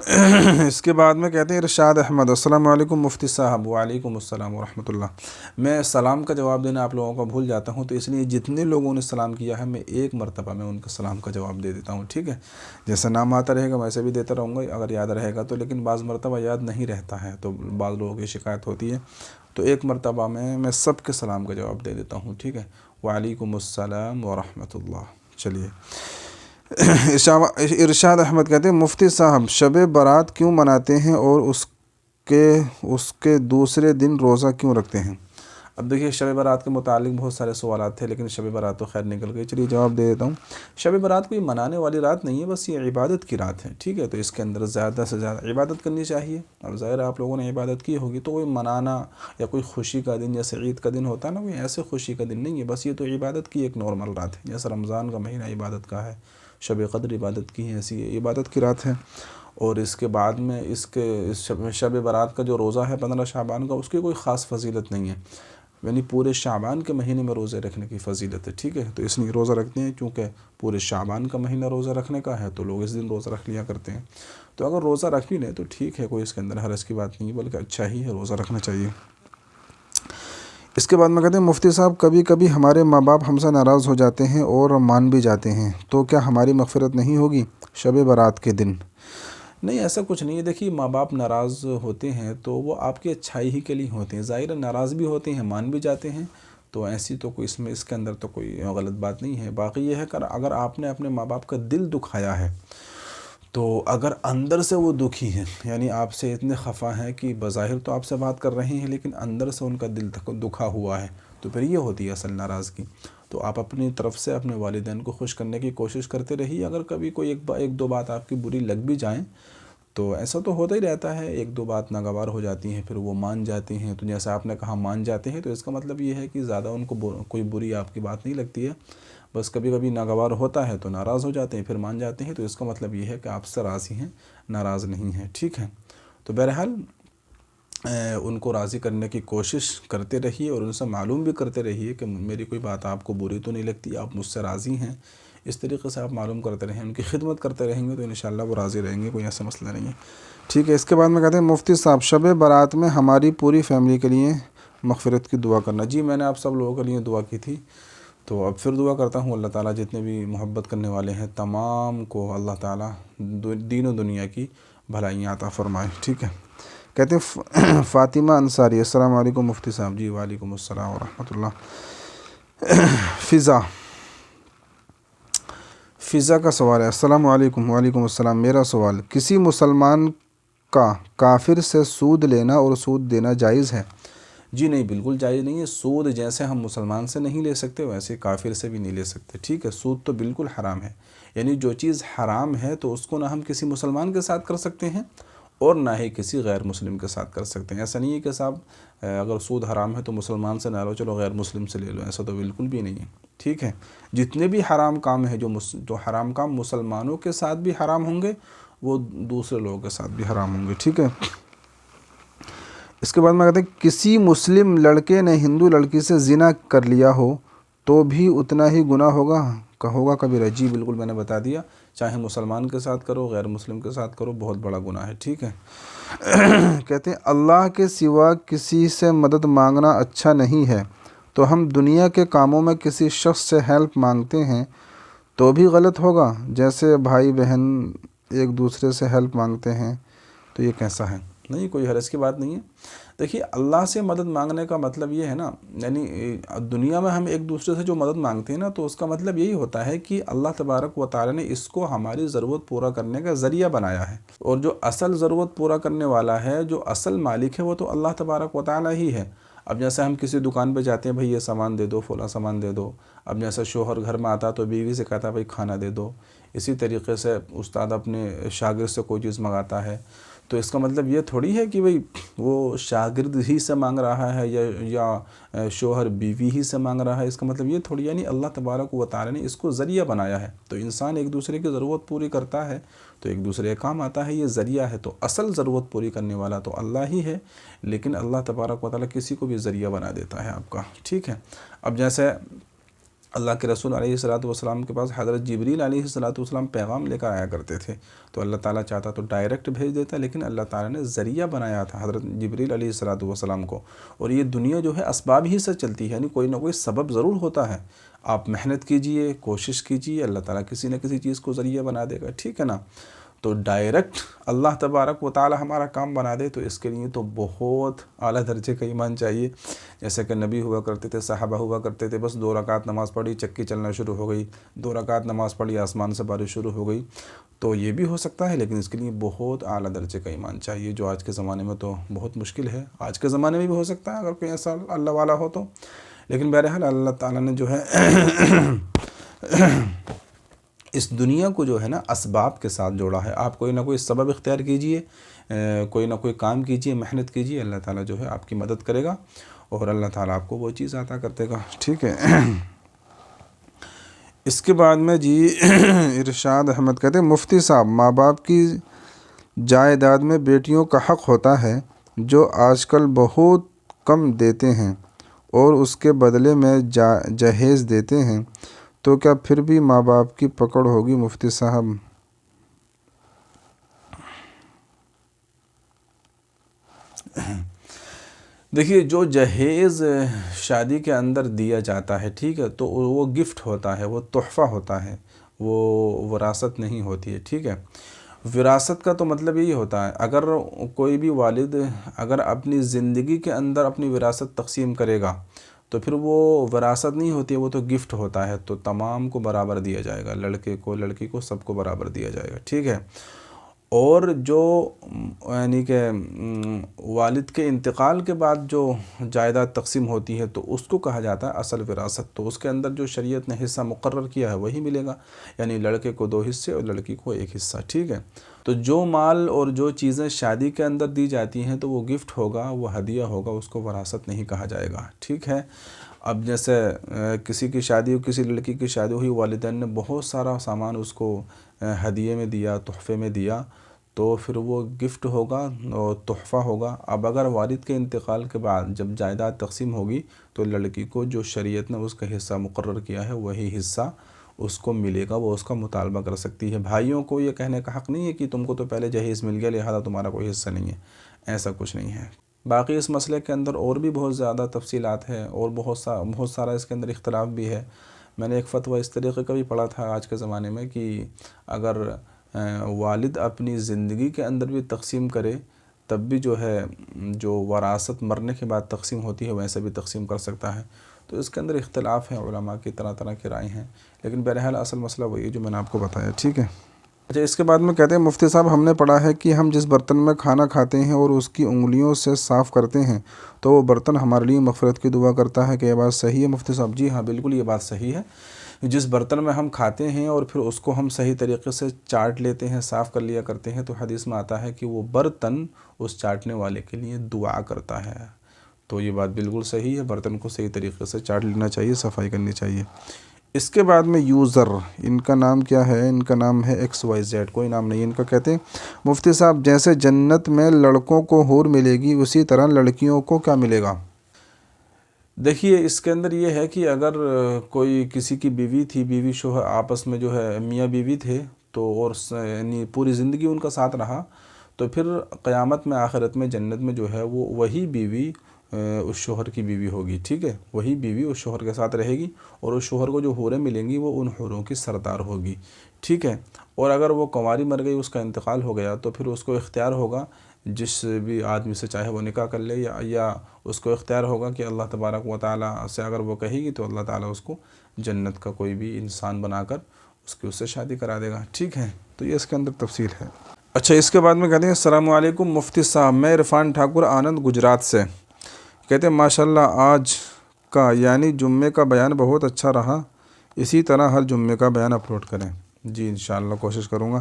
اس کے بعد میں کہتے ہیں ارشاد احمد، السلام علیکم مفتی صاحب۔ وعلیکم السلام ورحمۃ اللہ۔ میں سلام کا جواب دینا آپ لوگوں کو بھول جاتا ہوں، تو اس لیے جتنے لوگوں نے سلام کیا ہے میں ایک مرتبہ میں ان کے سلام کا جواب دے دیتا ہوں، ٹھیک ہے؟ جیسا نام آتا رہے گا ویسے بھی دیتا رہوں گا اگر یاد رہے گا تو، لیکن بعض مرتبہ یاد نہیں رہتا ہے تو بعض لوگوں کی شکایت ہوتی ہے، تو ایک مرتبہ میں سب کے سلام کا جواب دے دیتا ہوں، ٹھیک ہے؟ وعلیکم السلام ورحمۃ اللہ۔ چلیے، ارشاد احمد کہتے ہیں مفتی صاحب شب برات کیوں مناتے ہیں اور اس کے دوسرے دن روزہ کیوں رکھتے ہیں؟ اب دیکھیے، شب برات کے متعلق بہت سارے سوالات تھے، لیکن شب برات تو خیر نکل گئی، چلیے جواب دے دیتا ہوں۔ شب برات کوئی منانے والی رات نہیں ہے، بس یہ عبادت کی رات ہے، ٹھیک ہے؟ تو اس کے اندر زیادہ سے زیادہ عبادت کرنی چاہیے۔ اب ظاہر ہے آپ لوگوں نے عبادت کی ہوگی، تو کوئی منانا یا کوئی خوشی کا دن جیسے عید کا دن ہوتا ہے نا، کوئی ایسے خوشی کا دن نہیں ہے، بس یہ تو عبادت کی ایک نارمل رات ہے، جیسے رمضان کا مہینہ عبادت کا ہے، شب قدر عبادت کی ہے، ایسی عبادت کی رات ہے۔ اور اس کے بعد میں اس شب برات کا جو روزہ ہے 15 شعبان کا، اس کی کوئی خاص فضیلت نہیں ہے، یعنی پورے شعبان کے مہینے میں روزے رکھنے کی فضیلت ہے، ٹھیک ہے؟ تو اس لیے روزہ رکھتے ہیں، کیونکہ پورے شعبان کا مہینہ روزہ رکھنے کا ہے تو لوگ اس دن روزہ رکھ لیا کرتے ہیں۔ تو اگر روزہ رکھ بھی لیں تو ٹھیک ہے، کوئی اس کے اندر حرج کی بات نہیں ہے، بلکہ اچھا ہی ہے، روزہ رکھنا چاہیے۔ اس کے بعد میں کہتے ہیں مفتی صاحب کبھی کبھی ہمارے ماں باپ ہم سے ناراض ہو جاتے ہیں اور مان بھی جاتے ہیں، تو کیا ہماری مغفرت نہیں ہوگی شب برات کے دن؟ نہیں، ایسا کچھ نہیں ہے۔ دیکھیے، ماں باپ ناراض ہوتے ہیں تو وہ آپ کی اچھائی ہی کے لیے ہوتے ہیں، ظاہر ہے ناراض بھی ہوتے ہیں، مان بھی جاتے ہیں، تو ایسی تو کوئی اس کے اندر تو کوئی غلط بات نہیں ہے۔ باقی یہ ہے کہ اگر آپ نے اپنے ماں باپ کا دل دکھایا ہے، تو اگر اندر سے وہ دکھی ہیں، یعنی آپ سے اتنے خفا ہیں کہ بظاہر تو آپ سے بات کر رہے ہیں لیکن اندر سے ان کا دل دکھا ہوا ہے، تو پھر یہ ہوتی ہے اصل ناراضگی۔ تو آپ اپنی طرف سے اپنے والدین کو خوش کرنے کی کوشش کرتے رہیے، اگر کبھی کوئی ایک دو بات آپ کی بری لگ بھی جائیں تو ایسا تو ہوتا ہی رہتا ہے، ایک دو بات ناگوار ہو جاتی ہیں، پھر وہ مان جاتے ہیں، تو جیسا آپ نے کہا مان جاتے ہیں، تو اس کا مطلب یہ ہے کہ زیادہ ان کو کوئی بری آپ کی بات نہیں لگتی ہے، بس کبھی کبھی ناگوار ہوتا ہے تو ناراض ہو جاتے ہیں، پھر مان جاتے ہیں، تو اس کا مطلب یہ ہے کہ آپ سے راضی ہیں، ناراض نہیں ہیں، ٹھیک ہے؟ تو بہرحال ان کو راضی کرنے کی کوشش کرتے رہیے اور ان سے معلوم بھی کرتے رہیے کہ میری کوئی بات آپ کو بری تو نہیں لگتی، آپ مجھ سے راضی ہیں، اس طریقے سے آپ معلوم کرتے رہیں، ان کی خدمت کرتے رہیں گے تو انشاءاللہ وہ راضی رہیں گے، کوئی ایسا مسئلہ نہیں ہے، ٹھیک ہے؟ اس کے بعد میں کہتے ہیں مفتی صاحب شب برات میں ہماری پوری فیملی کے لیے مغفرت کی دعا کرنا۔ جی میں نے آپ سب لوگوں کے لیے دعا کی تھی، تو اب پھر دعا کرتا ہوں، اللہ تعالیٰ جتنے بھی محبت کرنے والے ہیں تمام کو اللہ تعالیٰ دین و دنیا کی بھلائیاں عطا فرمائے، ٹھیک ہے؟ کہتے ہیں فاطمہ انصاری، السلام علیکم مفتی صاحب۔ جی وعلیکم السلام ورحمۃ اللہ۔ فضا کا سوال ہے، السلام علیکم۔ وعلیکم السلام۔ میرا سوال، کسی مسلمان کا کافر سے سود لینا اور سود دینا جائز ہے؟ جی نہیں، بالکل جائز نہیں ہے۔ سود جیسے ہم مسلمان سے نہیں لے سکتے ویسے کافر سے بھی نہیں لے سکتے، ٹھیک ہے؟ سود تو بالکل حرام ہے، یعنی جو چیز حرام ہے تو اس کو نہ ہم کسی مسلمان کے ساتھ کر سکتے ہیں اور نہ ہی کسی غیر مسلم کے ساتھ کر سکتے ہیں۔ ایسا نہیں ہے کہ صاحب اگر سود حرام ہے تو مسلمان سے نہ لو، چلو غیر مسلم سے لے لو، ایسا تو بالکل بھی نہیں ہے، ٹھیک ہے؟ جتنے بھی حرام کام ہیں، جو حرام کام مسلمانوں کے ساتھ بھی حرام ہوں گے وہ دوسرے لوگوں کے ساتھ بھی حرام ہوں گے، ٹھیک ہے؟ اس کے بعد میں کہتے ہیں کسی مسلم لڑکے نے ہندو لڑکی سے زنا کر لیا ہو تو بھی اتنا ہی گناہ ہوگا کبیرہ؟ جی بالکل، میں نے بتا دیا، چاہے مسلمان کے ساتھ کرو غیر مسلم کے ساتھ کرو، بہت بڑا گناہ ہے، ٹھیک ہے؟ کہتے ہیں اللہ کے سوا کسی سے مدد مانگنا اچھا نہیں ہے، تو ہم دنیا کے کاموں میں کسی شخص سے ہیلپ مانگتے ہیں تو بھی غلط ہوگا، جیسے بھائی بہن ایک دوسرے سے ہیلپ مانگتے ہیں، تو یہ کیسا ہے؟ نہیں، کوئی حرج کی بات نہیں ہے۔ دیکھیے، اللہ سے مدد مانگنے کا مطلب یہ ہے نا، یعنی دنیا میں ہم ایک دوسرے سے جو مدد مانگتے ہیں نا، تو اس کا مطلب یہی ہوتا ہے کہ اللہ تبارک و تعالی نے اس کو ہماری ضرورت پورا کرنے کا ذریعہ بنایا ہے، اور جو اصل ضرورت پورا کرنے والا ہے، جو اصل مالک ہے، وہ تو اللہ تبارک و تعالی ہی ہے۔ اب جیسے ہم کسی دکان پہ جاتے ہیں، بھئی یہ سامان دے دو، فلاں سامان دے دو، اب جیسے شوہر گھر میں آتا تو بیوی سے کہتا ہے بھئی کھانا دے دو، اسی طریقے سے استاد اپنے شاگرد سے کوئی چیز منگاتا ہے، تو اس کا مطلب یہ تھوڑی ہے کہ بھئی وہ شاگرد ہی سے مانگ رہا ہے یا شوہر بیوی ہی سے مانگ رہا ہے، اس کا مطلب یہ تھوڑی، یعنی اللہ تبارک و تعالی نے اس کو ذریعہ بنایا ہے، تو انسان ایک دوسرے کی ضرورت پوری کرتا ہے تو ایک دوسرے کا کام آتا ہے، یہ ذریعہ ہے، تو اصل ضرورت پوری کرنے والا تو اللہ ہی ہے، لیکن اللہ تبارک و تعالی کسی کو بھی ذریعہ بنا دیتا ہے آپ کا، ٹھیک ہے؟ اب جیسے اللہ کے رسول علیہ الصلوۃ والسلام کے پاس حضرت جبریل علیہ الصلوۃ والسلام پیغام لے کر آیا کرتے تھے، تو اللہ تعالیٰ چاہتا تو ڈائریکٹ بھیج دیتا، لیکن اللہ تعالیٰ نے ذریعہ بنایا تھا حضرت جبریل علیہ الصلوۃ والسلام کو۔ اور یہ دنیا جو ہے اسباب ہی سے چلتی ہے، یعنی کوئی نہ کوئی سبب ضرور ہوتا ہے، آپ محنت کیجئے، کوشش کیجئے، اللہ تعالیٰ کسی نہ کسی چیز کو ذریعہ بنا دے گا، ٹھیک ہے نا۔ تو ڈائریکٹ اللہ تبارک و تعالی ہمارا کام بنا دے تو اس کے لیے تو بہت اعلیٰ درجے کا ایمان چاہیے۔ جیسے کہ نبی ہوا کرتے تھے، صحابہ ہوا کرتے تھے، بس 2 رکعت نماز پڑھی چکی چلنا شروع ہو گئی، 2 رکعت نماز پڑھی آسمان سے بارش شروع ہو گئی، تو یہ بھی ہو سکتا ہے، لیکن اس کے لیے بہت اعلیٰ درجے کا ایمان چاہیے، جو آج کے زمانے میں تو بہت مشکل ہے۔ آج کے زمانے میں بھی ہو سکتا ہے اگر کوئی ایسا اللہ والا ہو تو، لیکن بہرحال اللہ تعالیٰ نے جو ہے اس دنیا کو جو ہے نا اسباب کے ساتھ جوڑا ہے۔ آپ کوئی نہ کوئی سبب اختیار کیجئے، کوئی نہ کوئی کام کیجئے، محنت کیجئے، اللہ تعالیٰ جو ہے آپ کی مدد کرے گا اور اللہ تعالیٰ آپ کو وہ چیز عطا کر دے گا، ٹھیک ہے۔ اس کے بعد میں جی ارشاد احمد کہتے ہیں مفتی صاحب، ماں باپ کی جائیداد میں بیٹیوں کا حق ہوتا ہے جو آج کل بہت کم دیتے ہیں اور اس کے بدلے میں جہیز دیتے ہیں، تو کیا پھر بھی ماں باپ کی پکڑ ہوگی مفتی صاحب؟ دیکھیے، جو جہیز شادی کے اندر دیا جاتا ہے، ٹھیک ہے، تو وہ گفٹ ہوتا ہے، وہ تحفہ ہوتا ہے، وہ وراثت نہیں ہوتی ہے، ٹھیک ہے۔ وراثت کا تو مطلب یہی ہوتا ہے، اگر کوئی بھی والد اگر اپنی زندگی کے اندر اپنی وراثت تقسیم کرے گا تو پھر وہ وراثت نہیں ہوتی ہے، وہ تو گفٹ ہوتا ہے، تو تمام کو برابر دیا جائے گا، لڑکے کو لڑکی کو سب کو برابر دیا جائے گا، ٹھیک ہے۔ اور جو یعنی کہ والد کے انتقال کے بعد جو جائیداد تقسیم ہوتی ہے تو اس کو کہا جاتا ہے اصل وراثت، تو اس کے اندر جو شریعت نے حصہ مقرر کیا ہے وہی ملے گا، یعنی لڑکے کو 2 حصے اور لڑکی کو 1 حصہ، ٹھیک ہے۔ تو جو مال اور جو چیزیں شادی کے اندر دی جاتی ہیں تو وہ گفٹ ہوگا، وہ ہدیہ ہوگا، اس کو وراثت نہیں کہا جائے گا، ٹھیک ہے۔ اب جیسے کسی کی شادی ہو، کسی لڑکی کی شادی ہوئی، والدین نے بہت سارا سامان اس کو ہدیے میں دیا، تحفے میں دیا، تو پھر وہ گفٹ ہوگا اور تحفہ ہوگا۔ اب اگر والد کے انتقال کے بعد جب جائیداد تقسیم ہوگی تو لڑکی کو جو شریعت نے اس کا حصہ مقرر کیا ہے وہی حصہ اس کو ملے گا، وہ اس کا مطالبہ کر سکتی ہے۔ بھائیوں کو یہ کہنے کا حق نہیں ہے کہ تم کو تو پہلے جہیز مل گیا لہذا تمہارا کوئی حصہ نہیں ہے، ایسا کچھ نہیں ہے۔ باقی اس مسئلے کے اندر اور بھی بہت زیادہ تفصیلات ہیں اور بہت سارا اس کے اندر اختلاف بھی ہے۔ میں نے ایک فتویٰ اس طریقے کا بھی پڑھا تھا آج کے زمانے میں کہ اگر والد اپنی زندگی کے اندر بھی تقسیم کرے تب بھی جو ہے جو وراثت مرنے کے بعد تقسیم ہوتی ہے ویسے بھی تقسیم کر سکتا ہے، تو اس کے اندر اختلاف ہے، علماء کی طرح طرح کی رائے ہیں، لیکن بہرحال اصل مسئلہ وہی ہے جو میں نے آپ کو بتایا، ٹھیک ہے۔ اچھا، اس کے بعد میں کہتے ہیں مفتی صاحب، ہم نے پڑھا ہے کہ ہم جس برتن میں کھانا کھاتے ہیں اور اس کی انگلیوں سے صاف کرتے ہیں تو وہ برتن ہمارے لیے مغفرت کی دعا کرتا ہے، کہ یہ بات صحیح ہے مفتی صاحب؟ جی ہاں، بالکل یہ بات صحیح ہے۔ جس برتن میں ہم کھاتے ہیں اور پھر اس کو ہم صحیح طریقے سے چاٹ لیتے ہیں، صاف کر لیا کرتے ہیں، تو حدیث میں آتا ہے کہ وہ برتن اس چاٹنے والے کے لیے دعا کرتا ہے، تو یہ بات بالکل صحیح ہے، برتن کو صحیح طریقے سے چاٹ لینا چاہیے، صفائی کرنی چاہیے۔ اس کے بعد میں یوزر، ان کا نام کیا ہے؟ ان کا نام ہے XYZ، کوئی نام نہیں ان کا، کہتے ہیں مفتی صاحب جیسے جنت میں لڑکوں کو حور ملے گی اسی طرح لڑکیوں کو کیا ملے گا؟ دیکھیے، اس کے اندر یہ ہے کہ اگر کوئی کسی کی بیوی تھی، بیوی شوہر آپس میں جو ہے میاں بیوی تھے، تو اور یعنی پوری زندگی ان کا ساتھ رہا، تو پھر قیامت میں آخرت میں جنت میں جو ہے وہ وہی بیوی اس شوہر کی بیوی ہوگی، ٹھیک ہے، وہی بیوی اس شوہر کے ساتھ رہے گی اور اس شوہر کو جو حوریں ملیں گی وہ ان حوروں کی سردار ہوگی، ٹھیک ہے۔ اور اگر وہ کنواری مر گئی، اس کا انتقال ہو گیا، تو پھر اس کو اختیار ہوگا جس بھی آدمی سے چاہے وہ نکاح کر لے، یا اس کو اختیار ہوگا کہ اللہ تبارک و تعالیٰ سے اگر وہ کہے گی تو اللہ تعالیٰ اس کو جنت کا کوئی بھی انسان بنا کر اس سے شادی کرا دے گا، ٹھیک ہے۔ تو یہ اس کے اندر تفصیل ہے۔ اچھا، اس کے بعد میں کہتے ہیں السلام علیکم مفتی صاحب، میں عرفان ٹھاکر آنند گجرات سے، کہتے ہیں ماشاءاللہ آج کا یعنی جمعے کا بیان بہت اچھا رہا، اسی طرح ہر جمعے کا بیان اپلوڈ کریں۔ جی انشاءاللہ کوشش کروں گا۔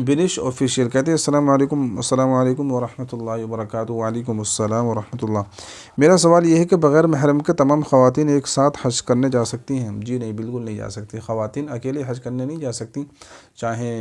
بنش آفیشیل کہتے ہیں السلام علیکم ورحمۃ اللہ وبرکاتہ۔ وعلیکم السلام ورحمۃ اللہ۔ میرا سوال یہ ہے کہ بغیر محرم کے تمام خواتین ایک ساتھ حج کرنے جا سکتی ہیں؟ جی نہیں، بالکل نہیں جا سکتی، خواتین اکیلے حج کرنے نہیں جا سکتی، چاہے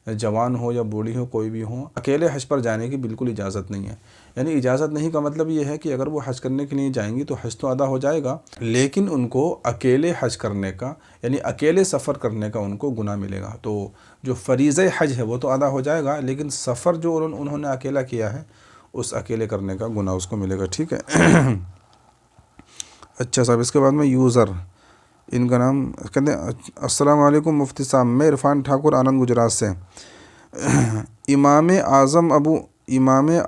جوان ہو یا بوڑھی ہو کوئی بھی ہو، اکیلے حج پر جانے کی بالکل اجازت نہیں ہے۔ یعنی اجازت نہیں کا مطلب یہ ہے کہ اگر وہ حج کرنے کے لیے جائیں گی تو حج تو ادا ہو جائے گا، لیکن ان کو اکیلے حج کرنے کا یعنی اکیلے سفر کرنے کا ان کو گناہ ملے گا۔ تو جو فریضہ حج ہے وہ تو ادا ہو جائے گا، لیکن سفر جو انہوں نے اکیلا کیا ہے اس اکیلے کرنے کا گناہ اس کو ملے گا، ٹھیک ہے۔ اچھا صاحب، اس کے بعد میں یوزر، ان کا نام کہتے ہیں السلام علیکم مفتی صاحب، میں عرفان ٹھاکر آنند گجرات سے۔ امام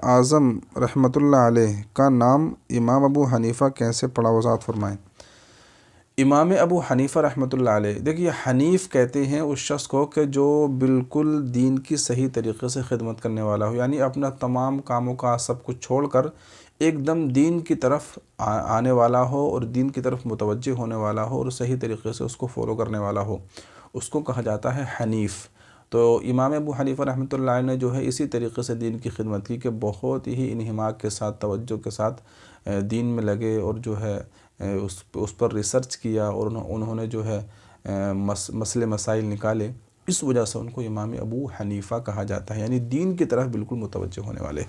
اعظم رحمۃ اللہ علیہ کا نام امام ابو حنیفہ کیسے پڑا، وضاحت فرمائیں۔ امام ابو حنیفہ رحمۃ اللہ علیہ، دیکھیے حنیف کہتے ہیں اس شخص کو کہ جو بالکل دین کی صحیح طریقے سے خدمت کرنے والا ہو، یعنی اپنا تمام کاموں کا سب کچھ چھوڑ کر ایک دم دین کی طرف آنے والا ہو اور دین کی طرف متوجہ ہونے والا ہو اور صحیح طریقے سے اس کو فالو کرنے والا ہو، اس کو کہا جاتا ہے حنیف۔ تو امام ابو حنیفہ رحمۃ اللہ علیہ نے جو ہے اسی طریقے سے دین کی خدمت کی کہ بہت ہی انہماک کے ساتھ، توجہ کے ساتھ دین میں لگے اور جو ہے اس پر ریسرچ کیا اور انہوں نے جو ہے مسئلے مسائل نکالے، اس وجہ سے ان کو امام ابو حنیفہ کہا جاتا ہے، یعنی دین کی طرف بالکل متوجہ ہونے والے،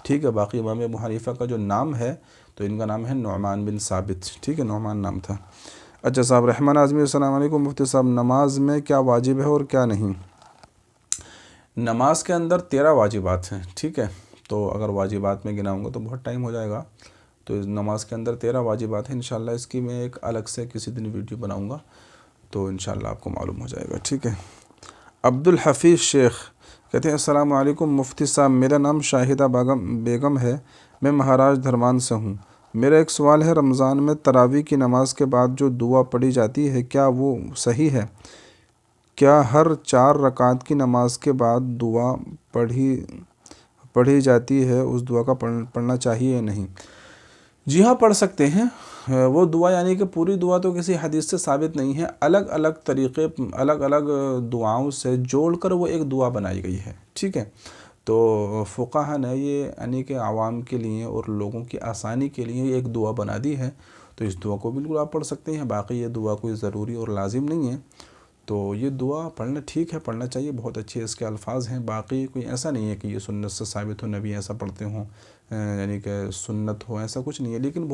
ٹھیک ہے۔ باقی امام ابو حنیفہ کا جو نام ہے تو ان کا نام ہے نعمان بن ثابت، ٹھیک ہے، نعمان نام تھا۔ اچھا صاحب، رحمان اعظمی، السلام علیکم مفتی صاحب، نماز میں کیا واجب ہے اور کیا نہیں؟ نماز کے اندر 13 واجبات ہیں، ٹھیک ہے، تو اگر واجبات میں گناؤں گا تو بہت ٹائم ہو جائے گا، تو نماز کے اندر 13 واجبات ہیں، انشاءاللہ اس کی میں ایک الگ سے کسی دن ویڈیو بناؤں گا تو انشاءاللہ آپ کو معلوم ہو جائے گا، ٹھیک ہے۔ عبدالحفیظ شیخ کہتے ہیں السلام علیکم مفتی صاحب، میرا نام شاہدہ بیگم ہے، میں مہاراج دھرمان سے ہوں۔ میرا ایک سوال ہے، رمضان میں تراویح کی نماز کے بعد جو دعا پڑھی جاتی ہے کیا وہ صحیح ہے؟ کیا ہر 4 رکعت کی نماز کے بعد دعا پڑھی جاتی ہے اس دعا کا پڑھنا چاہیے یا نہیں؟ جی ہاں، پڑھ سکتے ہیں وہ دعا، یعنی کہ پوری دعا تو کسی حدیث سے ثابت نہیں ہے، الگ الگ طریقے، الگ الگ دعاؤں سے جوڑ کر وہ ایک دعا بنائی گئی ہے، ٹھیک ہے۔ تو فقہا نے یہ یعنی کہ عوام کے لیے اور لوگوں کی آسانی کے لیے ایک دعا بنا دی ہے، تو اس دعا کو بالکل آپ پڑھ سکتے ہیں، باقی یہ دعا کوئی ضروری اور لازم نہیں ہے، تو یہ دعا پڑھنا ٹھیک ہے، پڑھنا چاہیے، بہت اچھے اس کے الفاظ ہیں، باقی کوئی ایسا نہیں ہے کہ یہ سنت سے ثابت ہو، نبی ایسا پڑھتے ہوں، یعنی کہ سنت ہو، ایسا کچھ نہیں ہے، لیکن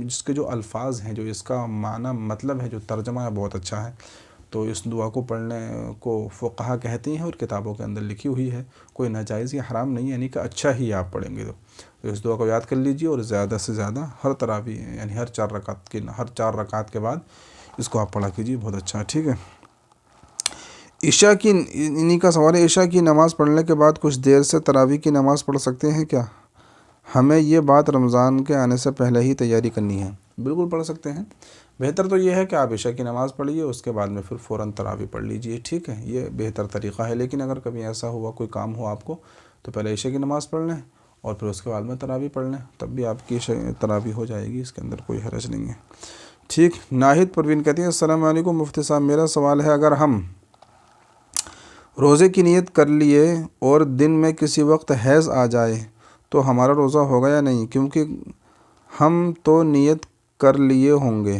جس کے جو الفاظ ہیں، جو اس کا معنی مطلب ہے، جو ترجمہ ہے، بہت اچھا ہے، تو اس دعا کو پڑھنے کو فقہا کہتے ہیں اور کتابوں کے اندر لکھی ہوئی ہے، کوئی ناجائز یا حرام نہیں ہے، یعنی کہ اچھا ہی آپ پڑھیں گے تو اس دعا کو یاد کر لیجئے اور زیادہ سے زیادہ ہر تراویح یعنی ہر 4 رکعت کے بعد اس کو آپ پڑھا کیجیے، بہت اچھا ہے، ٹھیک ہے۔ عشاء کی انہی کا سوال ہے، عشاء کی نماز پڑھنے کے بعد کچھ دیر سے تراویح کی نماز پڑھ سکتے ہیں کیا؟ ہمیں یہ بات رمضان کے آنے سے پہلے ہی تیاری کرنی ہے۔ بالکل پڑھ سکتے ہیں، بہتر تو یہ ہے کہ آپ عشاء کی نماز پڑھیے، اس کے بعد میں پھر فوراً تراویح پڑھ لیجئے، ٹھیک ہے، یہ بہتر طریقہ ہے، لیکن اگر کبھی ایسا ہوا کوئی کام ہو آپ کو تو پہلے عشاء کی نماز پڑھ لیں اور پھر اس کے بعد میں تراویح پڑھ لیں، تب بھی آپ کی تراویح ہو جائے گی، اس کے اندر کوئی حرج نہیں ہے، ٹھیک۔ ناہید پروین کہتی ہیں السلام علیکم مفتی صاحب، میرا سوال ہے، اگر ہم روزے کی نیت کر لیے اور دن میں کسی وقت حیض آ جائے تو ہمارا روزہ ہوگا یا نہیں؟ کیونکہ ہم تو نیت کر لیے ہوں گے۔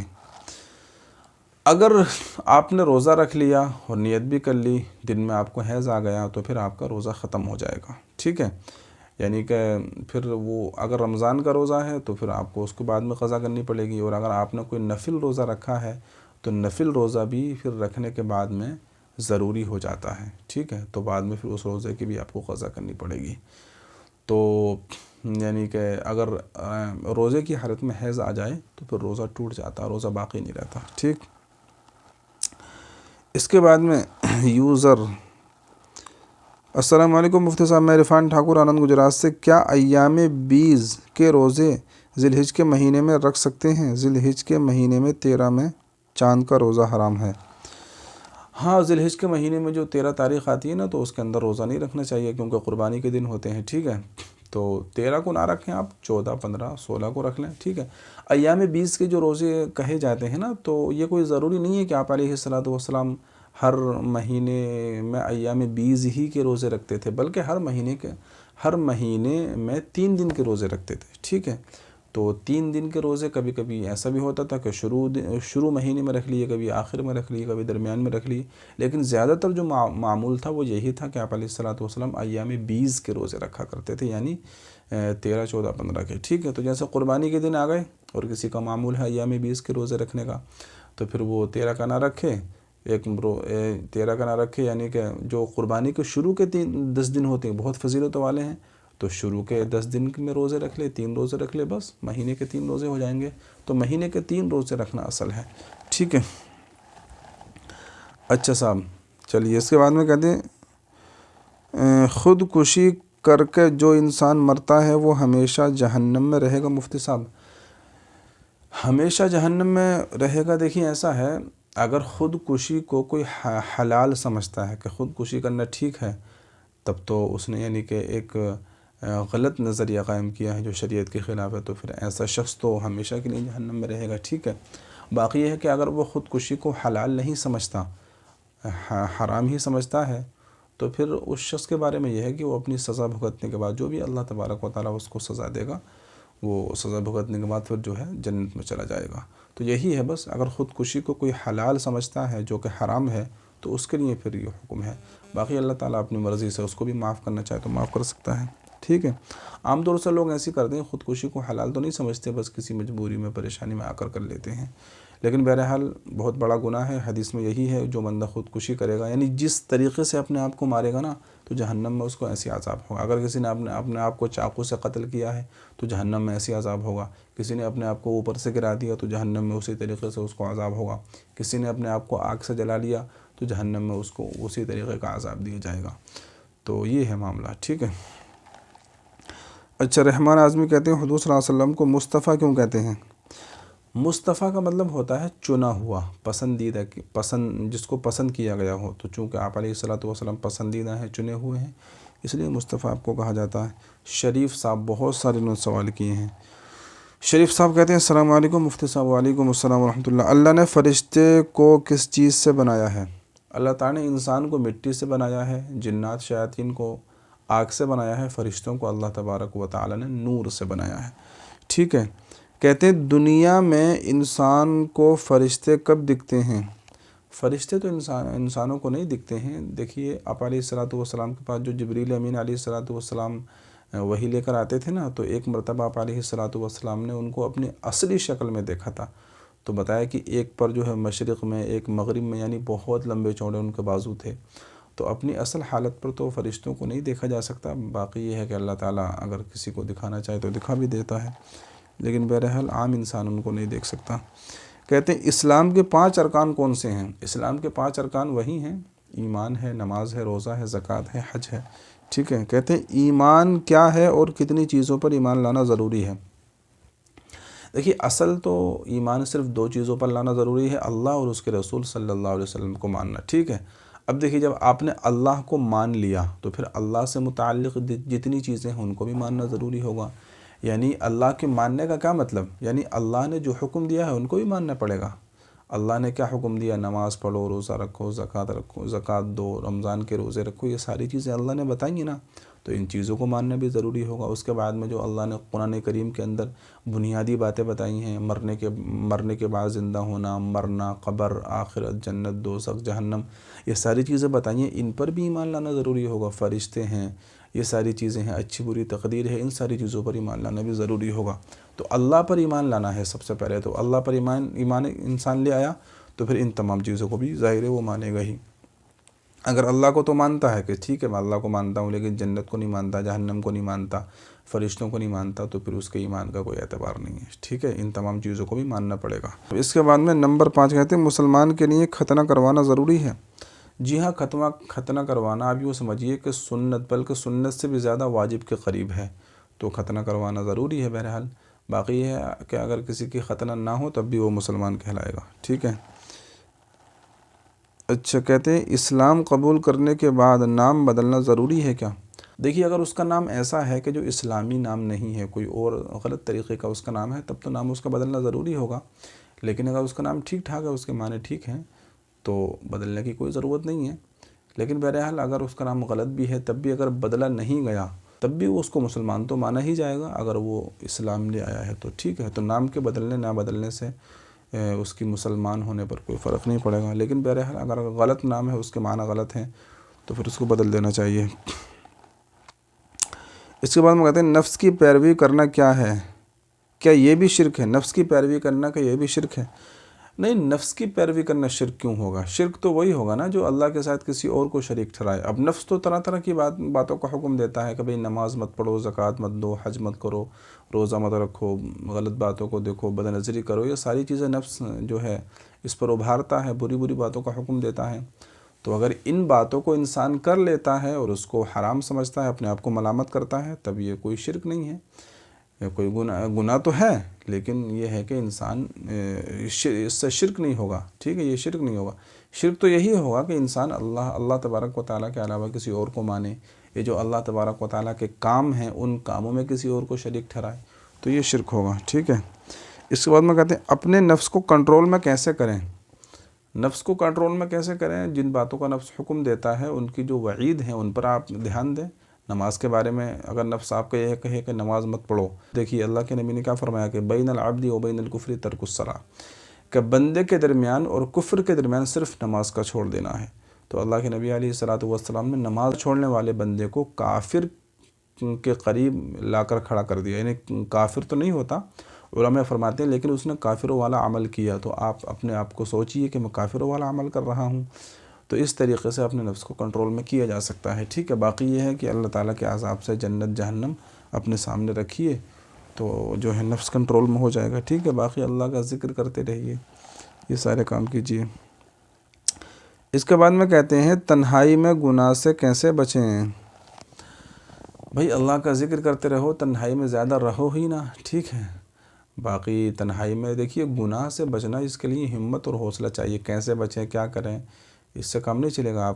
اگر آپ نے روزہ رکھ لیا اور نیت بھی کر لی، دن میں آپ کو حیض آ گیا تو پھر آپ کا روزہ ختم ہو جائے گا، ٹھیک ہے، یعنی کہ پھر وہ اگر رمضان کا روزہ ہے تو پھر آپ کو اس کے بعد میں قضا کرنی پڑے گی، اور اگر آپ نے کوئی نفل روزہ رکھا ہے تو نفل روزہ بھی پھر رکھنے کے بعد میں ضروری ہو جاتا ہے، ٹھیک ہے، تو بعد میں پھر اس روزے کی بھی آپ کو قضا کرنی پڑے گی۔ تو یعنی کہ اگر روزے کی حالت میں حیض آ جائے تو پھر روزہ ٹوٹ جاتا، روزہ باقی نہیں رہتا، ٹھیک۔ اس کے بعد میں یوزر السلام علیکم مفتی صاحب، میں عرفان ٹھاکر آنند گجرات سے، کیا ایام بیز کے روزے ذی الحج کے مہینے میں رکھ سکتے ہیں؟ ذی الحج کے مہینے میں 13 میں چاند کا روزہ حرام ہے۔ ہاں، ذی الحج کے مہینے میں جو 13 تاریخ آتی ہے نا تو اس کے اندر روزہ نہیں رکھنا چاہیے، کیونکہ قربانی کے دن ہوتے ہیں، ٹھیک ہے، تو 13 کو نہ رکھیں آپ، 14، 15، 16 کو رکھ لیں، ٹھیک ہے۔ ایام بیز کے جو روزے کہے جاتے ہیں نا تو یہ کوئی ضروری نہیں ہے کہ آپ علیہ الصلوۃ والسلام ہر مہینے میں ایام بیز ہی کے روزے رکھتے تھے، بلکہ ہر مہینے میں 3 دن کے روزے رکھتے تھے، ٹھیک ہے۔ تو 3 دن کے روزے کبھی کبھی ایسا بھی ہوتا تھا کہ شروع مہینے میں رکھ لیے، کبھی آخر میں رکھ لیے، کبھی درمیان میں رکھ لیے، لیکن زیادہ تر جو معمول تھا وہ یہی تھا کہ آپ علیہ الصلاۃ والسلام ایام بیس کے روزے رکھا کرتے تھے، یعنی 13، 14، 15 کے، ٹھیک ہے۔ تو جیسے قربانی کے دن آ گئے اور کسی کا معمول ہے ایام بیس کے روزے رکھنے کا، تو پھر وہ 13 کا نہ رکھے، 13 کا نہ رکھے، یعنی کہ جو قربانی کے شروع کے 10 دن ہوتے ہیں بہت فضیلت والے ہیں، تو شروع کے 10 دن میں روزے رکھ لے، 3 روزے رکھ لے، بس مہینے کے 3 روزے ہو جائیں گے۔ تو مہینے کے 3 روزے رکھنا اصل ہے، ٹھیک ہے۔ اچھا صاحب، چلیے اس کے بعد میں کہتے ہیں خودکشی کر کے جو انسان مرتا ہے وہ ہمیشہ جہنم میں رہے گا۔ مفتی صاحب، ہمیشہ جہنم میں رہے گا، دیکھیں ایسا ہے، اگر خودکشی کو کوئی حلال سمجھتا ہے کہ خودکشی کرنا ٹھیک ہے، تب تو اس نے یعنی کہ ایک غلط نظریہ قائم کیا ہے جو شریعت کے خلاف ہے، تو پھر ایسا شخص تو ہمیشہ کے لیے جہنم میں رہے گا، ٹھیک ہے۔ باقی یہ ہے کہ اگر وہ خودکشی کو حلال نہیں سمجھتا، حرام ہی سمجھتا ہے، تو پھر اس شخص کے بارے میں یہ ہے کہ وہ اپنی سزا بھگتنے کے بعد جو بھی اللہ تبارک و تعالیٰ اس کو سزا دے گا، وہ سزا بھگتنے کے بعد پھر جو ہے جنت میں چلا جائے گا۔ تو یہی ہے بس، اگر خودکشی کو کوئی حلال سمجھتا ہے جو کہ حرام ہے تو اس کے لیے پھر یہ حکم ہے۔ باقی اللہ تعالیٰ اپنی مرضی سے اس کو بھی معاف کرنا چاہے تو معاف کر سکتا ہے، ٹھیک ہے۔ عام طور سے لوگ ایسی کرتے ہیں، خودکشی کو حلال تو نہیں سمجھتے، بس کسی مجبوری میں، پریشانی میں آ کر لیتے ہیں، لیکن بہرحال بہت بڑا گناہ ہے۔ حدیث میں یہی ہے، جو بندہ خودکشی کرے گا، یعنی جس طریقے سے اپنے آپ کو مارے گا نا، تو جہنم میں اس کو ایسی عذاب ہوگا۔ اگر کسی نے اپنے آپ کو چاقو سے قتل کیا ہے تو جہنم میں ایسی عذاب ہوگا، کسی نے اپنے آپ کو اوپر سے گرا دیا تو جہنم میں اسی طریقے سے اس کو عذاب ہوگا، کسی نے اپنے آپ کو آگ سے جلا لیا تو جہنم میں اس کو اسی طریقے کا عذاب دیا جائے گا۔ تو یہ ہے معاملہ، ٹھیک ہے۔ اچھا، رحمان اعظمی کہتے ہیں حضور صلی اللہ علیہ وسلم کو مصطفیٰ کیوں کہتے ہیں؟ مصطفیٰ کا مطلب ہوتا ہے چنا ہوا، پسندیدہ، جس کو پسند کیا گیا ہو، تو چونکہ آپ علیہ الصلاۃ والسلام پسندیدہ ہیں، چنے ہوئے ہیں، اس لیے مصطفیٰ آپ کو کہا جاتا ہے۔ شریف صاحب بہت سارے انہوں نے سوال کیے ہیں۔ شریف صاحب کہتے ہیں السلام علیکم مفتی صاحب۔ وعلیکم السلام ورحمۃ اللہ۔ اللہ نے فرشتے کو کس چیز سے بنایا ہے؟ اللہ تعالیٰ نے انسان کو مٹی سے بنایا ہے، جنات شیاطین کو آگ سے بنایا ہے، فرشتوں کو اللہ تبارک و تعالیٰ نے نور سے بنایا ہے، ٹھیک ہے۔ کہتے ہیں دنیا میں انسان کو فرشتے کب دکھتے ہیں؟ فرشتے تو انسانوں کو نہیں دکھتے ہیں۔ دیکھیے آپ علیہ الصلاۃ والسلام کے پاس جو جبریل امین علیہ الصلاۃ والسلام وہی لے کر آتے تھے نا، تو ایک مرتبہ آپ علیہ الصلاۃ والسلام نے ان کو اپنی اصلی شکل میں دیکھا تھا، تو بتایا کہ ایک پر جو ہے مشرق میں، ایک مغرب میں، یعنی بہت لمبے چوڑے ان کے بازو تھے۔ تو اپنی اصل حالت پر تو فرشتوں کو نہیں دیکھا جا سکتا، باقی یہ ہے کہ اللہ تعالیٰ اگر کسی کو دکھانا چاہے تو دکھا بھی دیتا ہے، لیکن بہرحال عام انسان ان کو نہیں دیکھ سکتا۔ کہتے ہیں اسلام کے 5 ارکان کون سے ہیں؟ اسلام کے 5 ارکان وہی ہیں، ایمان ہے، نماز ہے، روزہ ہے، زکوٰۃ ہے، حج ہے، ٹھیک ہے۔ کہتے ہیں ایمان کیا ہے اور کتنی چیزوں پر ایمان لانا ضروری ہے؟ دیکھیے اصل تو ایمان صرف 2 چیزوں پر لانا ضروری ہے، اللہ اور اس کے رسول صلی اللہ علیہ وسلم کو ماننا، ٹھیک ہے۔ اب دیکھیے جب آپ نے اللہ کو مان لیا تو پھر اللہ سے متعلق جتنی چیزیں ہیں ان کو بھی ماننا ضروری ہوگا۔ یعنی اللہ کے ماننے کا کیا مطلب؟ یعنی اللہ نے جو حکم دیا ہے ان کو بھی ماننا پڑے گا۔ اللہ نے کیا حکم دیا؟ نماز پڑھو، روزہ رکھو، زکوٰۃ دو، رمضان کے روزے رکھو، یہ ساری چیزیں اللہ نے بتائیں گی نا، تو ان چیزوں کو ماننا بھی ضروری ہوگا۔ اس کے بعد میں جو اللہ نے قرآن کریم کے اندر بنیادی باتیں بتائی ہیں، مرنے کے بعد زندہ ہونا، مرنا، قبر، آخرت، جنت، دوزخ، جہنم، یہ ساری چیزیں بتائی ہیں، ان پر بھی ایمان لانا ضروری ہوگا۔ فرشتے ہیں، یہ ساری چیزیں ہیں، اچھی بری تقدیر ہے، ان ساری چیزوں پر ایمان لانا بھی ضروری ہوگا۔ تو اللہ پر ایمان لانا ہے سب سے پہلے، تو اللہ پر ایمان انسان لے آیا تو پھر ان تمام چیزوں کو بھی ظاہر ہے وہ مانے گا ہی۔ اگر اللہ کو تو مانتا ہے کہ ٹھیک ہے میں اللہ کو مانتا ہوں، لیکن جنت کو نہیں مانتا، جہنم کو نہیں مانتا، فرشتوں کو نہیں مانتا، تو پھر اس کے ایمان کا کوئی اعتبار نہیں ہے، ٹھیک ہے۔ ان تمام چیزوں کو بھی ماننا پڑے گا۔ اس کے بعد میں نمبر 5 کہتے ہیں مسلمان کے لیے ختنہ کروانا ضروری ہے؟ جی ہاں، ختنہ کروانا آپ یوں سمجھیے کہ سنت، بلکہ سنت سے بھی زیادہ واجب کے قریب ہے، تو ختنہ کروانا ضروری ہے بہرحال۔ باقی یہ ہے کہ اگر کسی کی ختنہ نہ ہو تب بھی وہ مسلمان کہلائے گا، ٹھیک ہے۔ اچھا، کہتے ہیں اسلام قبول کرنے کے بعد نام بدلنا ضروری ہے کیا؟ دیکھیے اگر اس کا نام ایسا ہے کہ جو اسلامی نام نہیں ہے، کوئی اور غلط طریقے کا اس کا نام ہے، تب تو نام اس کا بدلنا ضروری ہوگا، لیکن اگر اس کا نام ٹھیک ٹھاک ہے، اس کے معنی ٹھیک ہیں، تو بدلنے کی کوئی ضرورت نہیں ہے۔ لیکن بہرحال اگر اس کا نام غلط بھی ہے تب بھی اگر بدلا نہیں گیا تب بھی اس کو مسلمان تو مانا ہی جائے گا اگر وہ اسلام لے آیا ہے تو ٹھیک ہے. تو نام کے بدلنے نہ بدلنے سے اس کی مسلمان ہونے پر کوئی فرق نہیں پڑے گا. لیکن بہرحال اگر غلط نام ہے، اس کے معنی غلط ہیں، تو پھر اس کو بدل دینا چاہیے. اس کے بعد میں کہتے ہیں نفس کی پیروی کرنا کیا ہے؟ کیا یہ بھی شرک ہے؟ نفس کی پیروی کرنا کہ یہ بھی شرک ہے؟ نہیں، نفس کی پیروی کرنا شرک کیوں ہوگا؟ شرک تو وہی ہوگا نا جو اللہ کے ساتھ کسی اور کو شریک ٹھہرائے. اب نفس تو طرح طرح کی باتوں کا حکم دیتا ہے کہ بھئی نماز مت پڑھو، زکوٰۃ مت دو، حج مت کرو، روزہ مت رکھو، غلط باتوں کو دیکھو، بد نظری کرو. یہ ساری چیزیں نفس جو ہے اس پر ابھارتا ہے، بری بری باتوں کا حکم دیتا ہے. تو اگر ان باتوں کو انسان کر لیتا ہے اور اس کو حرام سمجھتا ہے، اپنے آپ کو ملامت کرتا ہے، تب یہ کوئی شرک نہیں ہے. کوئی گناہ تو ہے، لیکن یہ ہے کہ انسان اس سے شرک نہیں ہوگا. ٹھیک ہے، یہ شرک نہیں ہوگا. شرک تو یہی ہوگا کہ انسان اللہ تبارک و تعالیٰ کے علاوہ کسی اور کو مانے. یہ جو اللہ تبارک و تعالیٰ کے کام ہیں ان کاموں میں کسی اور کو شریک ٹھہرائے، تو یہ شرک ہوگا. ٹھیک ہے. اس کے بعد میں کہتے ہیں اپنے نفس کو کنٹرول میں کیسے کریں؟ نفس کو کنٹرول میں کیسے کریں؟ جن باتوں کا نفس حکم دیتا ہے ان کی جو وعید ہیں ان پر آپ دھیان دیں. نماز کے بارے میں اگر نفس آپ کو یہ کہے کہ نماز مت پڑھو، دیکھیے اللہ کے نبی نے کیا فرمایا کہ بین العبد و بین الکفر ترک الصلاۃ، کہ بندے کے درمیان اور کفر کے درمیان صرف نماز کا چھوڑ دینا ہے. تو اللہ کے نبی علیہ الصلاۃ والسلام نے نماز چھوڑنے والے بندے کو کافر کے قریب لا کر کھڑا کر دیا. یعنی کافر تو نہیں ہوتا، علماء فرماتے ہیں، لیکن اس نے کافروں والا عمل کیا. تو آپ اپنے آپ کو سوچئے کہ میں کافروں والا عمل کر رہا ہوں. تو اس طریقے سے اپنے نفس کو کنٹرول میں کیا جا سکتا ہے. ٹھیک ہے. باقی یہ ہے کہ اللہ تعالیٰ کے عذاب سے جنت جہنم اپنے سامنے رکھیے تو جو ہے نفس کنٹرول میں ہو جائے گا. ٹھیک ہے. باقی اللہ کا ذکر کرتے رہیے، یہ سارے کام کیجیے. اس کے بعد میں کہتے ہیں تنہائی میں گناہ سے کیسے بچیں؟ بھائی اللہ کا ذکر کرتے رہو، تنہائی میں زیادہ رہو ہی نا. ٹھیک ہے. باقی تنہائی میں دیکھیے گناہ سے بچنا، اس کے لیے ہمت اور حوصلہ چاہیے. کیسے بچیں، کیا کریں، اس سے کام نہیں چلے گا.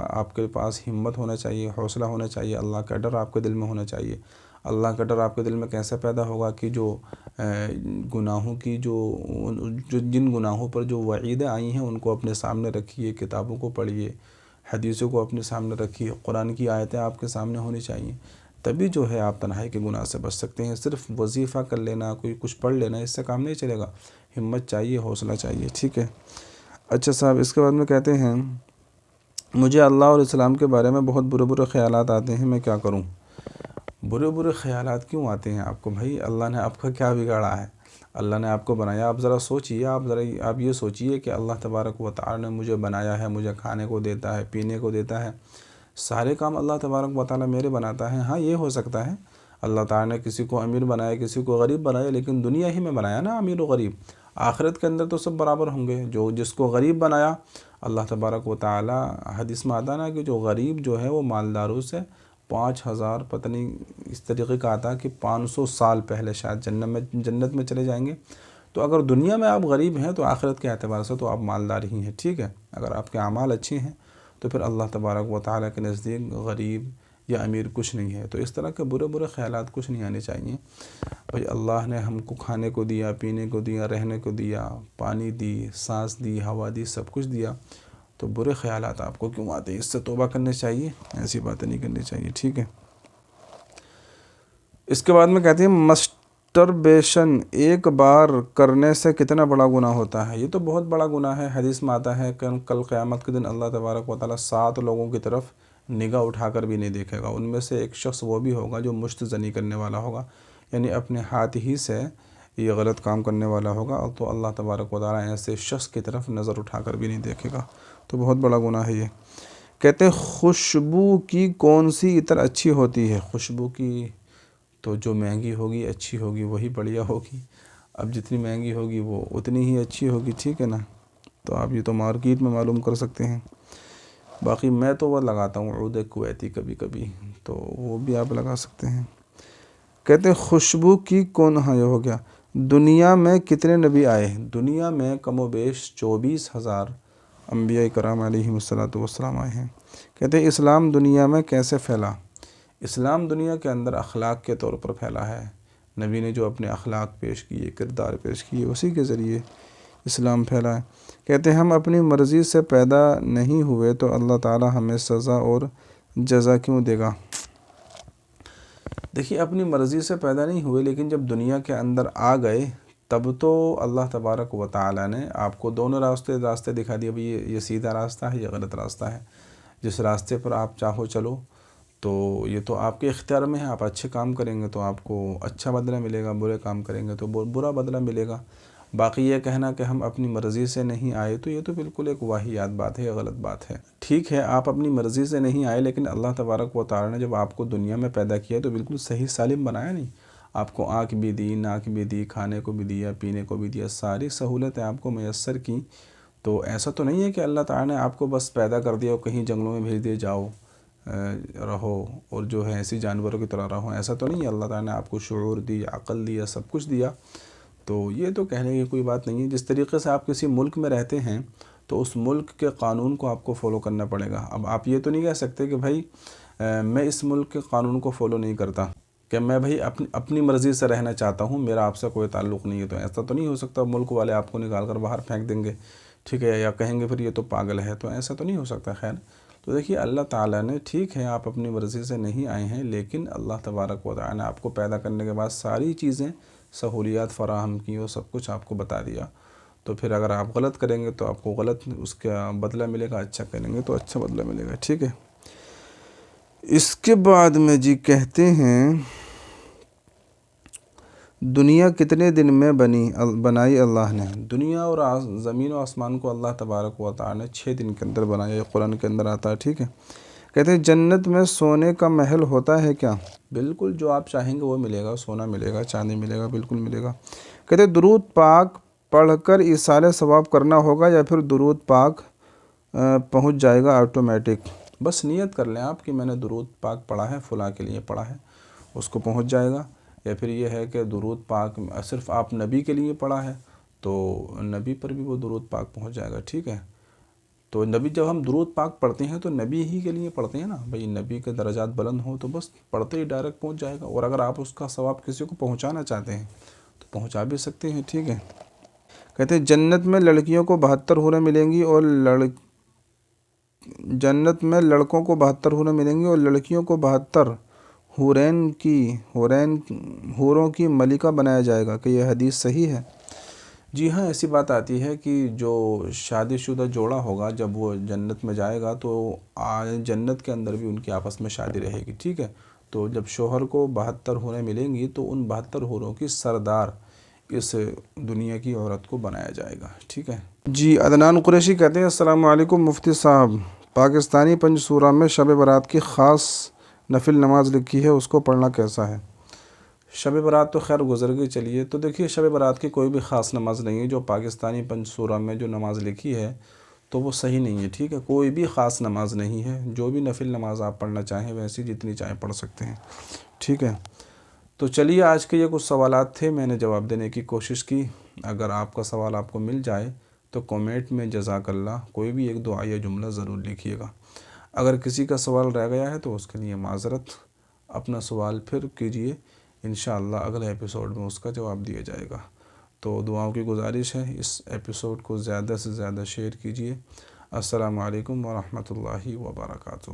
آپ کے پاس ہمت ہونا چاہیے، حوصلہ ہونا چاہیے، اللہ کا ڈر آپ کے دل میں ہونا چاہیے. اللہ کا ڈر آپ کے دل میں کیسے پیدا ہوگا کہ جو گناہوں کی جن گناہوں پر جو وعیدیں آئی ہیں ان کو اپنے سامنے رکھیے، کتابوں کو پڑھیے، حدیثوں کو اپنے سامنے رکھیے، قرآن کی آیتیں آپ کے سامنے ہونی چاہیے. تبھی جو ہے آپ تنہائی کے گناہ سے بچ سکتے ہیں. صرف وظیفہ کر لینا، کوئی کچھ پڑھ لینا، اس سے کام نہیں چلے گا. ہمت چاہیے، حوصلہ چاہیے. ٹھیک ہے. اچھا صاحب، اس کے بعد میں کہتے ہیں مجھے اللہ اور اسلام کے بارے میں بہت برے خیالات آتے ہیں، میں کیا کروں؟ برے خیالات کیوں آتے ہیں آپ کو؟ بھائی اللہ نے آپ کا کیا بگاڑا ہے؟ اللہ نے آپ کو بنایا. آپ ذرا سوچئے، آپ یہ سوچئے کہ اللہ تبارک و تعالی نے مجھے بنایا ہے، مجھے کھانے کو دیتا ہے، پینے کو دیتا ہے. سارے کام اللہ تبارک و تعالی میرے بناتا ہے. ہاں یہ ہو سکتا ہے اللہ تعالی نے کسی کو امیر بنایا، کسی کو غریب بنایا، لیکن دنیا ہی میں بنایا نا امیر و غریب. آخرت کے اندر تو سب برابر ہوں گے. جس کو غریب بنایا اللہ تبارک و تعالی، حدیث میں آتا نا کہ جو غریب جو ہے وہ مالداروں سے 5000 پتہ نہیں اس طریقے کا آتا کہ 500 سال پہلے شاید جنت میں چلے جائیں گے. تو اگر دنیا میں آپ غریب ہیں تو آخرت کے اعتبار سے تو آپ مالدار ہی ہیں. ٹھیک ہے. اگر آپ کے اعمال اچھے ہیں تو پھر اللہ تبارک و تعالی کے نزدیک غریب یا امیر کچھ نہیں ہے. تو اس طرح کے برے خیالات کچھ نہیں آنے چاہیے. بھائی اللہ نے ہم کو کھانے کو دیا، پینے کو دیا، رہنے کو دیا، پانی دی، سانس دی، ہوا دی، سب کچھ دیا، تو برے خیالات آپ کو کیوں آتے ہیں؟ اس سے توبہ کرنے چاہیے، ایسی باتیں نہیں کرنی چاہیے. ٹھیک ہے. اس کے بعد میں کہتے ہیں مسٹربیشن ایک بار کرنے سے کتنا بڑا گناہ ہوتا ہے؟ یہ تو بہت بڑا گناہ ہے. حدیث میں آتا ہے کہ کل قیامت کے دن اللہ تبارک و تعالیٰ 7 لوگوں کی طرف نگاہ اٹھا کر بھی نہیں دیکھے گا. ان میں سے ایک شخص وہ بھی ہوگا جو مشت زنی کرنے والا ہوگا، یعنی اپنے ہاتھ ہی سے یہ غلط کام کرنے والا ہوگا. تو اللہ تبارک و تعالیٰ ایسے شخص کی طرف نظر اٹھا کر بھی نہیں دیکھے گا. تو بہت بڑا گناہ ہے یہ. کہتے ہیں خوشبو کی کون سی عطر اچھی ہوتی ہے؟ خوشبو کی تو جو مہنگی ہوگی، اچھی ہوگی، وہی بڑھیا ہوگی. اب جتنی مہنگی ہوگی وہ اتنی ہی اچھی ہوگی. ٹھیک ہے نا. تو آپ یہ تو مارکیٹ میں معلوم کر سکتے ہیں. باقی میں تو وہ لگاتا ہوں عود کویتی کبھی کبھی، تو وہ بھی آپ لگا سکتے ہیں. کہتے ہیں خوشبو کی ہاں یہ ہو گیا. دنیا میں کتنے نبی آئے؟ دنیا میں کم و بیش 24,000 انبیاء کرام علیہم الصلوۃ والسلام آئے ہیں. کہتے ہیں اسلام دنیا میں کیسے پھیلا؟ اسلام دنیا کے اندر اخلاق کے طور پر پھیلا ہے. نبی نے جو اپنے اخلاق پیش کیے، کردار پیش کیے، اسی کے ذریعے اسلام پھیلا ہے. کہتے ہیں ہم اپنی مرضی سے پیدا نہیں ہوئے تو اللہ تعالی ہمیں سزا اور جزا کیوں دے گا؟ دیکھیے اپنی مرضی سے پیدا نہیں ہوئے، لیکن جب دنیا کے اندر آ گئے تب تو اللہ تبارک و تعالی نے آپ کو دونوں راستے دکھا دیے، بھئی یہ سیدھا راستہ ہے، یہ غلط راستہ ہے۔ جس راستے پر آپ چاہو چلو، تو یہ تو آپ کے اختیار میں ہے۔ آپ اچھے کام کریں گے تو آپ کو اچھا بدلہ ملے گا، برے کام کریں گے تو برا بدلہ ملے گا۔ باقی یہ کہنا کہ ہم اپنی مرضی سے نہیں آئے، تو یہ تو بالکل ایک واہیات بات ہے، غلط بات ہے۔ ٹھیک ہے آپ اپنی مرضی سے نہیں آئے، لیکن اللہ تبارک و تعالی نے جب آپ کو دنیا میں پیدا کیا تو بالکل صحیح سالم بنایا نہیں؟ آپ کو آنکھ بھی دی، ناک بھی دی، کھانے کو بھی دیا، پینے کو بھی دیا، ساری سہولتیں آپ کو میسر کی۔ تو ایسا تو نہیں ہے کہ اللہ تعالی نے آپ کو بس پیدا کر دیا اور کہیں جنگلوں میں بھیج دیا جاؤ رہو اور جو ہے ایسی جانوروں کی طرح رہو، ایسا تو نہیں ہے۔ اللہ تعالی نے آپ کو شعور دی، عقل دیا، سب کچھ دیا۔ تو یہ تو کہنے کی کوئی بات نہیں ہے۔ جس طریقے سے آپ کسی ملک میں رہتے ہیں تو اس ملک کے قانون کو آپ کو فالو کرنا پڑے گا۔ اب آپ یہ تو نہیں کہہ سکتے کہ بھائی میں اس ملک کے قانون کو فالو نہیں کرتا، کہ میں بھائی اپنی مرضی سے رہنا چاہتا ہوں، میرا آپ سے کوئی تعلق نہیں ہے، تو ایسا تو نہیں ہو سکتا۔ ملک والے آپ کو نکال کر باہر پھینک دیں گے، ٹھیک ہے، یا کہیں گے پھر یہ تو پاگل ہے، تو ایسا تو نہیں ہو سکتا۔ خیر، تو دیکھیے اللہ تعالیٰ نے، ٹھیک ہے آپ اپنی مرضی سے نہیں آئے ہیں، لیکن اللہ تبارک و تعالیٰ نے آپ کو پیدا کرنے کے بعد ساری چیزیں سہولیات فراہم کی اور سب کچھ آپ کو بتا دیا۔ تو پھر اگر آپ غلط کریں گے تو آپ کو غلط اس کا بدلہ ملے گا، اچھا کریں گے تو اچھا بدلہ ملے گا، ٹھیک ہے۔ اس کے بعد میں جی کہتے ہیں دنیا کتنے دن میں بنائی اللہ نے؟ دنیا اور زمین و آسمان کو اللہ تبارک و تعالی نے 6 دن کے اندر بنایا، یہ قرآن کے اندر آتا ہے، ٹھیک ہے۔ کہتے ہیں جنت میں سونے کا محل ہوتا ہے کیا؟ بالکل، جو آپ چاہیں گے وہ ملے گا، سونا ملے گا، چاندی ملے گا، بالکل ملے گا۔ کہتے ہیں درود پاک پڑھ کر ایصال ثواب کرنا ہوگا یا پھر درود پاک پہنچ جائے گا آٹومیٹک؟ بس نیت کر لیں آپ کہ میں نے درود پاک پڑھا ہے، فلاں کے لیے پڑھا ہے، اس کو پہنچ جائے گا۔ یا پھر یہ ہے کہ درود پاک صرف آپ نبی کے لیے پڑھا ہے تو نبی پر بھی وہ درود پاک پہنچ جائے گا، ٹھیک ہے۔ تو نبی، جب ہم درود پاک پڑھتے ہیں تو نبی ہی کے لیے پڑھتے ہیں نا، بھئی نبی کے درجات بلند ہوں تو بس پڑھتے ہی ڈائریکٹ پہنچ جائے گا۔ اور اگر آپ اس کا ثواب کسی کو پہنچانا چاہتے ہیں تو پہنچا بھی سکتے ہیں، ٹھیک ہے۔ کہتے ہیں جنت میں لڑکیوں کو 72 حوریں ملیں گی اور جنت میں لڑکوں کو 72 حوریں ملیں گی اور لڑکیوں کو 72 حوروں کی ملکہ بنایا جائے گا، کہ یہ حدیث صحیح ہے؟ جی ہاں، ایسی بات آتی ہے کہ جو شادی شدہ جوڑا ہوگا جب وہ جنت میں جائے گا تو جنت کے اندر بھی ان کی آپس میں شادی رہے گی، ٹھیک ہے۔ تو جب شوہر کو 72 حوریں ملیں گی تو ان 72 حوروں کی سردار اس دنیا کی عورت کو بنایا جائے گا، ٹھیک ہے۔ جی عدنان قریشی کہتے ہیں السلام علیکم مفتی صاحب، پاکستانی پنج سورہ میں شب برات کی خاص نفل نماز لکھی ہے، اس کو پڑھنا کیسا ہے؟ شب برات تو خیر گزر گئی، چلیے۔ تو دیکھیے شب برات کی کوئی بھی خاص نماز نہیں ہے، جو پاکستانی پنج سورہ میں جو نماز لکھی ہے تو وہ صحیح نہیں ہے، ٹھیک ہے۔ کوئی بھی خاص نماز نہیں ہے، جو بھی نفل نماز آپ پڑھنا چاہیں ویسی جتنی چاہیں پڑھ سکتے ہیں، ٹھیک ہے۔ تو چلیے آج کے یہ کچھ سوالات تھے، میں نے جواب دینے کی کوشش کی۔ اگر آپ کا سوال آپ کو مل جائے تو کومنٹ میں جزاک اللہ کوئی بھی ایک دعائیہ جملہ ضرور لکھیے گا۔ اگر کسی کا سوال رہ گیا ہے تو اس کے لیے معذرت، اپنا سوال پھر کیجئے، انشاءاللہ اگلے ایپیسوڈ میں اس کا جواب دیا جائے گا۔ تو دعاؤں کی گزارش ہے اس ایپیسوڈ کو زیادہ سے زیادہ شیئر کیجئے۔ السلام علیکم ورحمۃ اللہ وبرکاتہ۔